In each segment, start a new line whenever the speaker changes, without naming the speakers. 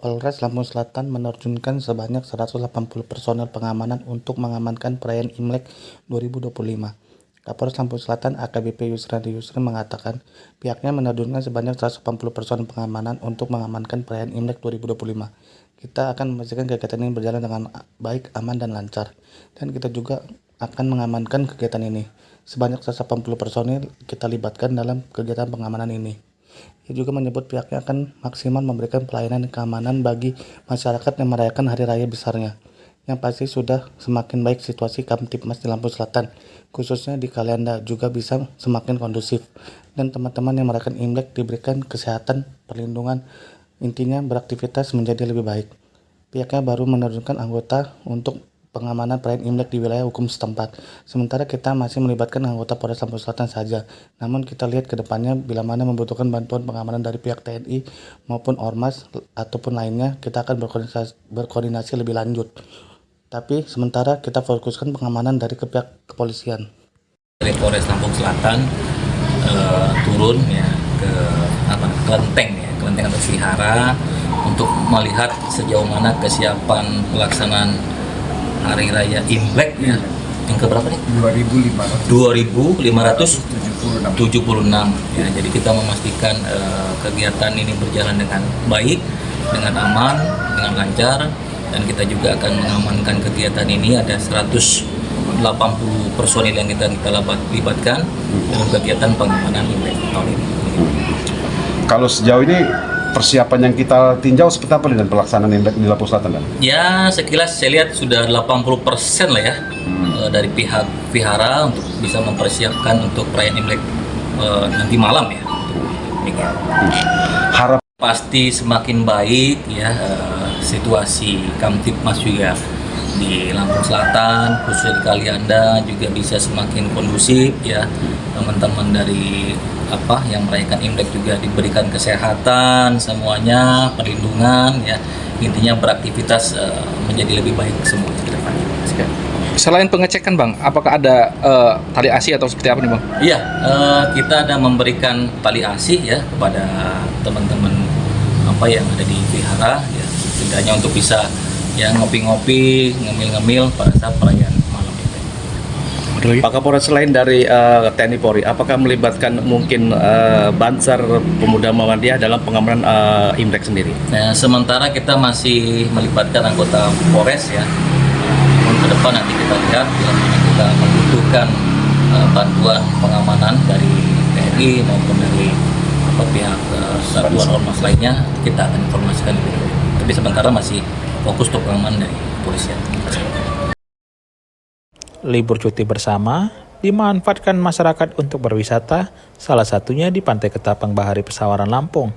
Polres Lampung Selatan menerjunkan sebanyak 180 personel pengamanan untuk mengamankan perayaan Imlek 2025. Kapolres Lampung Selatan AKBP Yusrandi mengatakan pihaknya menerjunkan sebanyak 180 personel pengamanan untuk mengamankan perayaan Imlek 2025. Kita akan memastikan kegiatan ini berjalan dengan baik, aman, dan lancar. Dan kita juga akan mengamankan kegiatan ini. Sebanyak 180 personel kita libatkan dalam kegiatan pengamanan ini. Ia juga menyebut pihaknya akan maksimal memberikan pelayanan keamanan bagi masyarakat yang merayakan hari raya besarnya. Yang pasti sudah semakin baik situasi Kamtibmas di Lampung Selatan, khususnya di Kalianda juga bisa semakin kondusif. Dan teman-teman yang merayakan Imlek diberikan kesehatan, perlindungan, intinya beraktivitas menjadi lebih baik. Pihaknya baru menerjunkan anggota untuk pengamanan perayaan Imlek di wilayah hukum setempat. Sementara kita masih melibatkan anggota Polres Lampung Selatan saja. Namun kita lihat ke depannya bila mana membutuhkan bantuan pengamanan dari pihak TNI maupun Ormas ataupun lainnya, kita akan berkoordinasi lebih lanjut. Tapi sementara kita fokuskan pengamanan dari pihak kepolisian.
Dari Polres Lampung Selatan turun ya ke Kelenteng atau Vihara untuk melihat sejauh mana kesiapan pelaksanaan Hari Raya Imlek ya. Yang keberapa nih? 2576 ya. Jadi kita memastikan kegiatan ini berjalan dengan baik, dengan aman, dengan lancar, dan kita juga akan mengamankan kegiatan ini. Ada 180 personil yang kita libatkan dalam kegiatan pengamanan Imlek tahun ini.
Kalau sejauh ini persiapan yang kita tinjau seperti apa dengan pelaksanaan Imlek di Lampung Selatan?
Ya, sekilas saya lihat sudah 80% lah ya dari pihak Vihara untuk bisa mempersiapkan untuk perayaan Imlek nanti malam ya.
Harap
Pasti semakin baik ya situasi Kamtibmas juga di Lampung Selatan, khususnya di Kalianda juga bisa semakin kondusif ya. Teman-teman dari yang merayakan Imlek juga diberikan kesehatan semuanya, perlindungan ya, intinya beraktivitas menjadi lebih baik semuanya ke depannya.
Selain pengecekan Bang, apakah ada tali ASI atau seperti apa nih Bang?
Iya, kita ada memberikan tali ASI ya kepada teman-teman yang ada di Vihara ya, setidaknya untuk bisa ya ngopi-ngopi, ngemil-ngemil pada saat perayaan malam itu.
Pak Kapolres, selain dari TNI Polri, apakah melibatkan mungkin Bansar Pemuda Muhammadiyah dalam pengamanan Imlek sendiri?
Nah, sementara kita masih melibatkan anggota Polres ya. Ke depan nanti kita lihat bila mana kita membutuhkan bantuan pengamanan dari TNI maupun dari pihak satuan ormas lainnya, kita akan informasikan lebih dulu. Tapi sementara masih fokus untuk pengamanan dari kepolisian.
Libur cuti bersama dimanfaatkan masyarakat untuk berwisata, salah satunya di Pantai Ketapang Bahari Pesawaran Lampung.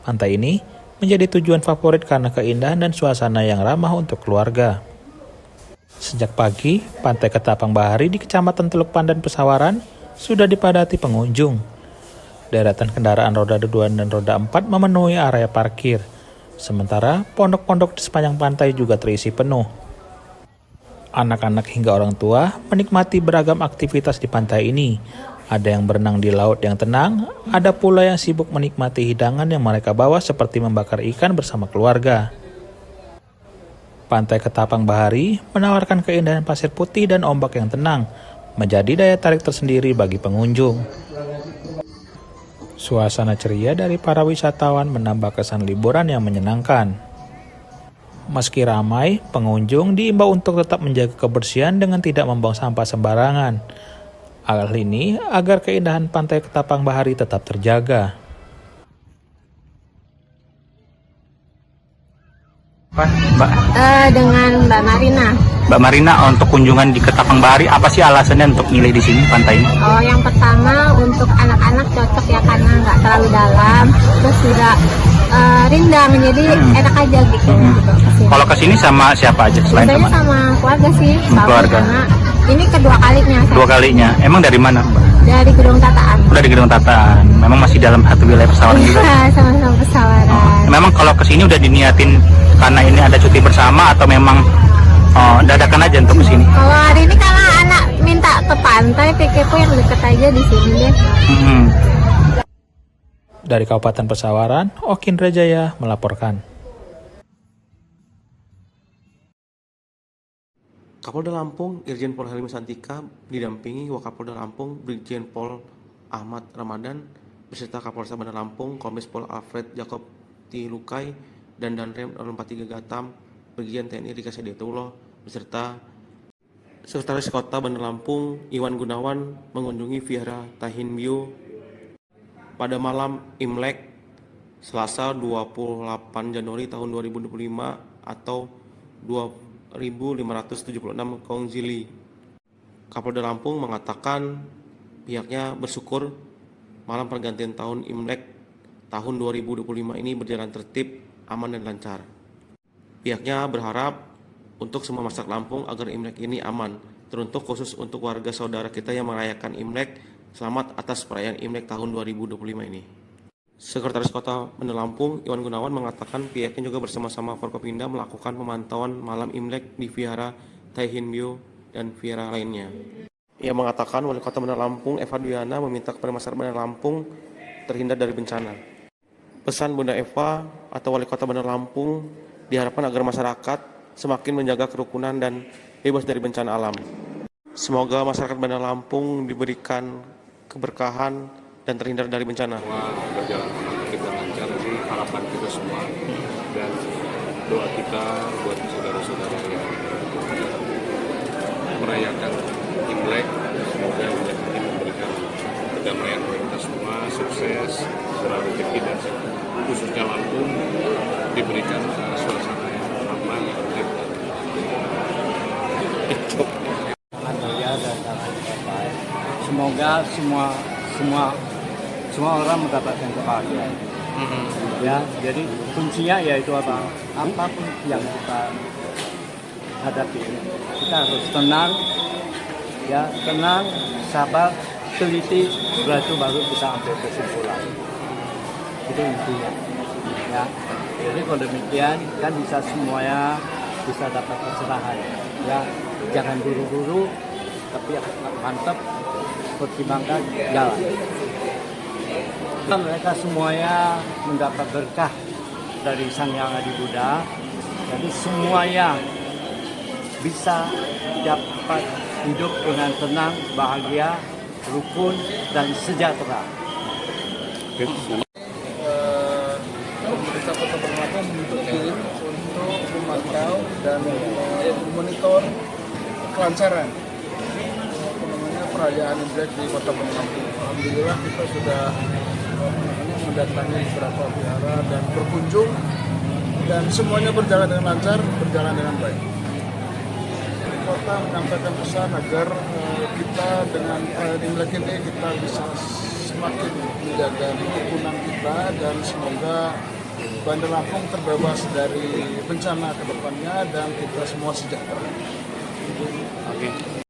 Pantai ini menjadi tujuan favorit karena keindahan dan suasana yang ramah untuk keluarga. Sejak pagi, Pantai Ketapang Bahari di Kecamatan Teluk Pandan Pesawaran sudah dipadati pengunjung. Deretan kendaraan roda 2 dan roda 4 memenuhi area parkir. Sementara pondok-pondok di sepanjang pantai juga terisi penuh. Anak-anak hingga orang tua menikmati beragam aktivitas di pantai ini. Ada yang berenang di laut yang tenang, ada pula yang sibuk menikmati hidangan yang mereka bawa seperti membakar ikan bersama keluarga. Pantai Ketapang Bahari menawarkan keindahan pasir putih dan ombak yang tenang, menjadi daya tarik tersendiri bagi pengunjung. Suasana ceria dari para wisatawan menambah kesan liburan yang menyenangkan. Meski ramai, pengunjung diimbau untuk tetap menjaga kebersihan dengan tidak membuang sampah sembarangan. Hal ini agar keindahan Pantai Ketapang Bahari tetap terjaga.
Dengan Mbak Marina.
Mbak Marina, untuk kunjungan di Ketapang Bahari, apa sih alasannya untuk milih di sini pantai ini?
Oh, yang pertama untuk anak-anak cocok ya karena nggak terlalu dalam, terus juga rindang, jadi enak aja gitu.
Kalau kesini sama siapa aja selain
Biasanya
teman?
sama keluarga sih.
Keluarga.
Karena ini kedua kalinya.
Dua kalinya. Emang dari mana?
Dari Gedung Tataan.
Udah di Gedung Tataan. Memang masih dalam satu wilayah Pesawaran juga.
Iya, sama-sama Pesawaran.
Memang kalau kesini udah diniatin karena ini ada cuti bersama atau memang dadakan aja untuk kesini?
Kalau hari ini karena anak minta ke pantai, pikirku yang deket aja di sini deh.
Dari Kabupaten Pesawaran, Okin Rejaya melaporkan.
Kapolda Lampung Irjen Pol Helmi Santika didampingi Wakapolda Lampung Brigjen Pol Ahmad Ramadan beserta Kapolres Bandar Lampung Kombes Pol Alfred Jakob Tilukai dan Danrem 043 Gatam Brigjen TNI Rika Sediatullah beserta Sekretaris Kota Bandar Lampung Iwan Gunawan mengunjungi Vihara Tahinmyo pada malam Imlek Selasa 28 Januari tahun 2025 atau 2576 Kongzili. Kapolda Lampung mengatakan pihaknya bersyukur malam pergantian tahun Imlek tahun 2025 ini berjalan tertib, aman dan lancar. Pihaknya berharap untuk semua masyarakat Lampung agar Imlek ini aman, teruntuk khusus untuk warga saudara kita yang merayakan Imlek. Selamat atas perayaan Imlek tahun 2025 ini. Sekretaris Kota Bandar Lampung Iwan Gunawan mengatakan pihaknya juga bersama-sama Forkopimda melakukan pemantauan malam Imlek di Vihara Tahinmyo dan vihara lainnya. Ia mengatakan Wali Kota Bandar Lampung Eva Duyana meminta kepada masyarakat Bandar Lampung terhindar dari bencana. Pesan Bunda Eva atau Wali Kota Bandar Lampung diharapkan agar masyarakat semakin menjaga kerukunan dan bebas dari bencana alam. Semoga masyarakat Bandar Lampung diberikan keberkahan dan terhindar dari bencana.
Berjalan tertib dan lancar, ini harapan kita semua dan doa kita buat saudara-saudara yang merayakan Imlek. Semoga Imlek ini memberikan kedamaian bagi kita semua, sukses, selalu rezeki dan khususnya Lampung diberikan suasana yang aman, tertib dan
sangat mulia dan sangat baik. Semoga semua orang mendapatkan kebahagiaan. Ya, jadi kuncinya yaitu apa? Apapun yang kita hadapi, kita harus tenang, ya tenang, sabar, teliti, setelah itu baru bisa ambil kesimpulan. Itu intinya. Ya, jadi kalau demikian kan bisa semuanya bisa dapat pencerahan. Ya, jangan buru-buru, tapi mantap, pertimbangkan jalan. Mereka semuanya mendapat berkah dari Sang Yang Adi Buddha, jadi semuanya bisa dapat hidup dengan tenang, bahagia, rukun dan sejahtera.
Pemerintah Kota Bandar Lampung membentuk tim untuk memantau dan memonitor kelancaran perayaan Imlek di Kota Bandar Lampung. Alhamdulillah kita sudah mendatangi beberapa vihara dan berkunjung dan semuanya berjalan dengan lancar, berjalan dengan baik. Kota menyampaikan pesan agar kita dengan perayaan Imlek ini kita bisa semakin menjaga kerukunan kita dan semoga Bandar Lampung terbebas dari bencana ke depannya dan kita semua sejahtera.